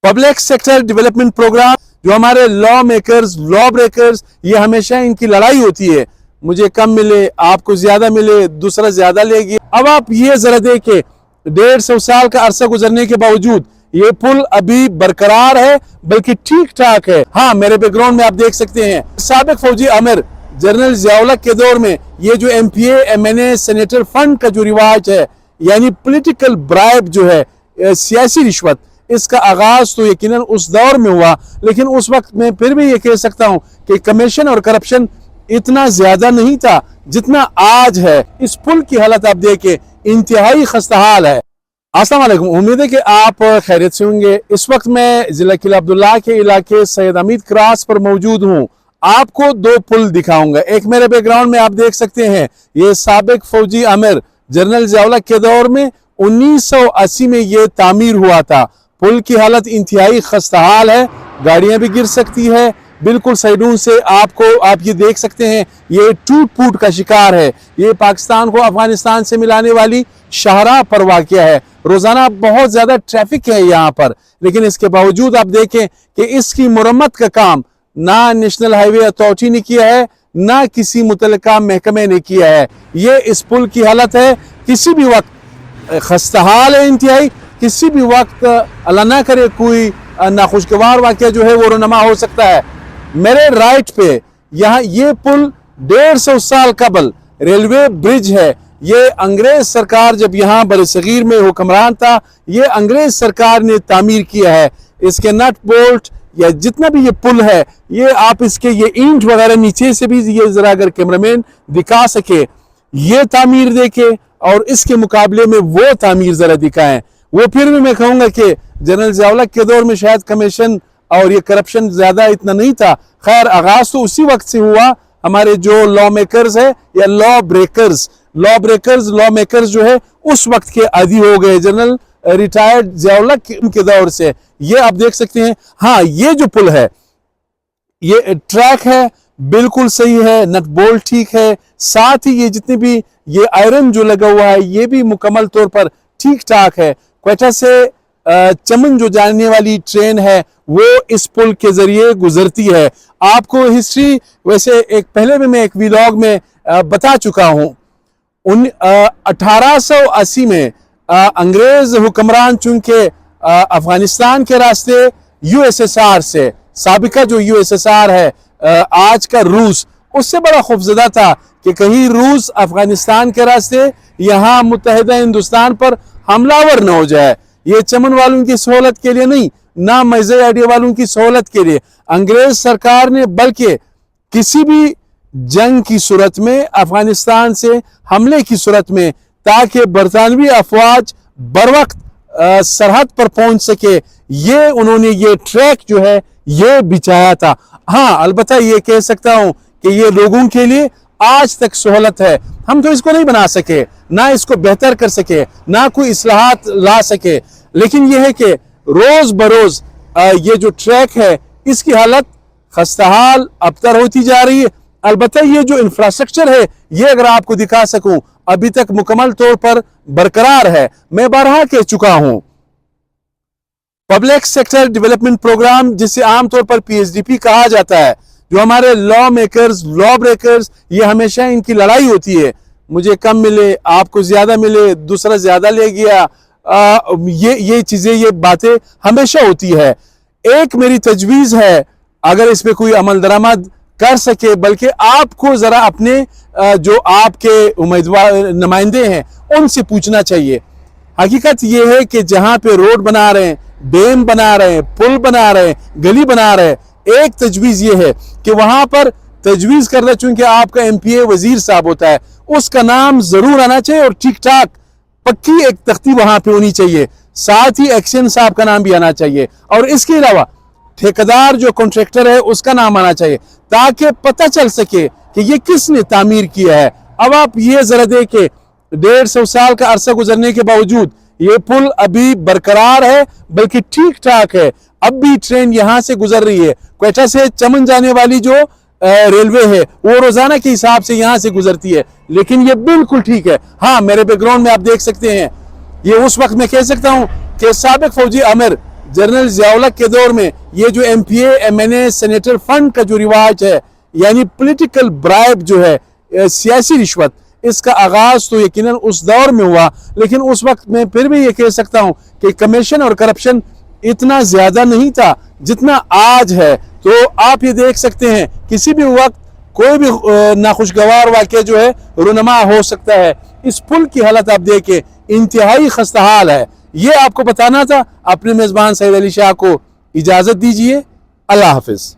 Public sector development programme जो हमारे law makers, law breakers, ये हमेशा इनकी लड़ाई होती है, मुझे कम मिले, आपको ज्यादा मिले, दूसरा ज्यादा लेगी। अब आप ये जरा देखें, 150 साल का अरसा गुजरने के बावजूद ये पुल अभी बरकरार है, बल्कि ठीक ठाक है। हाँ, मेरे बैकग्राउंड में आप देख सकते हैं साबिक फौजी आमिर जनरल ज़िया-उल-हक के दौर में ये जो MPA, MNA, सेनेटर फंड का जो रिवाज है, यानी पॉलिटिकल ब्राइब जो है, सियासी रिश्वत, इसका आगाज तो यकीनन उस दौर में हुआ, लेकिन उस वक्त मैं फिर भी ये कह सकता हूं कि कमीशन और करप्शन इतना ज्यादा नहीं था जितना आज है। इस पुल की हालत आप देखें, इंतहाई खस्ताहाल है। अस्सलाम वालेकुम, उम्मीद है कि आप खैरियत से होंगे। इस वक्त मैं जिला किला अब्दुल्ला के इलाके सैयद हमीद क्रॉस पर मौजूद हूँ। आपको दो पुल दिखाऊंगा। एक मेरे बैकग्राउंड में आप देख सकते हैं, ये साबिक फौजी आमिर जनरल ज़िया-उल-हक के दौर में 1980 में ये तामीर हुआ था। पुल की हालत इंतहाई खस्ताहाल है, गाड़ियां भी गिर सकती है। बिल्कुल साइडों से आप ये देख सकते हैं, ये टूट फूट का शिकार है। ये पाकिस्तान को अफगानिस्तान से मिलाने वाली शाहराह पर वाक़या है। रोजाना बहुत ज्यादा ट्रैफिक है यहाँ पर, लेकिन इसके बावजूद आप देखें कि इसकी मुरम्मत का काम ना नेशनल हाईवे अथॉरिटी ने किया है, ना किसी मुतल्लिका महकमे ने किया है। ये इस पुल की हालत है, किसी भी वक्त खस्ताहाल है इंतहाई। किसी भी वक्त अल्लाह ना करे कोई नाखुशगवार वाक़या जो है वो रोनमा हो सकता है। मेरे राइट पे यहाँ ये पुल 150 साल कबल रेलवे ब्रिज है। ये अंग्रेज सरकार जब यहाँ बरसगीर में हुक्मरान था, ये अंग्रेज सरकार ने तामीर किया है। इसके नट बोल्ट या जितना भी ये पुल है, ये आप इसके ये ईंट वगैरह नीचे से भी ये जरा अगर कैमरामैन दिखा सके, ये तामीर देखे और इसके मुकाबले में वो तामीर जरा दिखाएं। वो फिर भी मैं कहूंगा कि जनरल ज़िया-उल-हक के दौर में शायद कमीशन और ये करप्शन ज्यादा इतना नहीं था। खैर, आगाज तो उसी वक्त से हुआ। हमारे जो लॉ मेकर्स है या लॉ ब्रेकर्स, लॉ मेकर्स जो है उस वक्त के आदी हो गए, जनरल रिटायर्ड ज़िया-उल-हक के दौर से। ये आप देख सकते हैं। हाँ, ये जो पुल है, ये ट्रैक है, बिल्कुल सही है, नट बोल्ट ठीक है, साथ ही ये जितने भी ये आयरन जो लगा हुआ है ये भी मुकम्मल तौर पर ठीक ठाक है। क्वेटा से चमन जो जाने वाली ट्रेन है वो इस पुल के जरिए गुजरती है। आपको हिस्ट्री वैसे एक पहले भी मैं एक व्लॉग में बता चुका हूं। 1880 में अंग्रेज हुक्मरान चूंकि अफगानिस्तान के रास्ते USSR से, साबिका जो USSR है आज का रूस, उससे बड़ा खौफजदा था कि कहीं रूस अफगानिस्तान के रास्ते यहाँ मुत्तहिदा हिंदुस्तान पर हमलावर न हो जाए। ये चमन वालों की सहूलत के लिए नहीं, ना मज़े आइडिया वालों की सहूलत के लिए अंग्रेज सरकार ने, बल्कि किसी भी जंग की सूरत में, अफगानिस्तान से हमले की सूरत में, ताकि बरतानवी अफवाज बर वक्त सरहद पर पहुंच सके, ये उन्होंने ये ट्रैक जो है ये बिछाया था। हाँ, अलबत्ता ये कह सकता हूं कि ये लोगों के लिए आज तक सहूलत है। हम तो इसको नहीं बना सके, ना इसको बेहतर कर सके, ना कोई इस्लाहात ला सके, लेकिन यह है कि रोज बरोज ये जो ट्रैक है इसकी हालत खस्ताहाल अबतर होती जा रही है। अलबत्ता ये जो इंफ्रास्ट्रक्चर है ये अगर आपको दिखा सकूं, अभी तक मुकम्मल तौर पर बरकरार है। मैं बारहा कह चुका हूं, पब्लिक सेक्टर डेवलपमेंट प्रोग्राम जिसे आमतौर पर PSDP कहा जाता है, जो हमारे लॉ मेकर्स, लॉ ब्रेकर्स, ये हमेशा इनकी लड़ाई होती है, मुझे कम मिले, आपको ज्यादा मिले, दूसरा ज्यादा ले गया। ये चीजें, ये बातें हमेशा होती है। एक मेरी तजवीज है, अगर इस पे कोई अमल दरामद कर सके, बल्कि आपको जरा अपने जो आपके उम्मीदवार नुमाइंदे हैं उनसे पूछना चाहिए। हकीकत ये है कि जहां पे रोड बना रहे हैं, डैम बना रहे हैं, पुल बना रहे हैं, गली बना रहे हैं, एक तजवीज ये है कि वहां पर तजवीज करना, चूंकि आपका MPA वजीर साहब होता है, उसका नाम जरूर आना चाहिए और ठीक ठाक पक्की एक तख्ती वहां पे होनी चाहिए। साथ ही एक्शन साहब का नाम भी आना चाहिए, और इसके अलावा ठेकेदार जो कॉन्ट्रैक्टर है उसका नाम आना चाहिए, ताकि पता चल सके कि ये किसने तामीर किया है। अब आप ये जरा देखें, 150 साल का अरसा गुजरने के बावजूद ये पुल अभी बरकरार है, बल्कि ठीक ठाक है। अब भी ट्रेन यहां से गुजर रही है। क्वेटा से चमन जाने वाली जो रेलवे है वो रोजाना के हिसाब से यहां से गुजरती है, लेकिन ये बिल्कुल ठीक है। हाँ, मेरे बैकग्राउंड में आप देख सकते हैं, ये उस वक्त मैं कह सकता हूं कि साबिक फौजी आमिर جنرل ضیاء الحق کے دور میں یہ جو M P A M N A senator fund کا جو رواج ہے، یعنی پولیٹیکل برائب جو ہے، سیاسی رشوت، اس کا آغاز تو یقیناً اس دور میں ہوا، لیکن اس وقت میں پھر بھی یہ کہہ سکتا ہوں کہ کمیشن اور کرپشن اتنا زیادہ نہیں تھا جتنا آج ہے۔ تو آپ یہ دیکھ سکتے ہیں کسی بھی وقت کوئی بھی ناخوشگوار واقعہ جو ہے رونما ہو سکتا ہے۔ اس پل کی حالت آپ دیکھیں، انتہائی خستہ حال ہے۔ یہ آپ کو بتانا تھا۔ اپنے میزبان سعید علی شاہ کو اجازت دیجیے۔ اللہ حافظ۔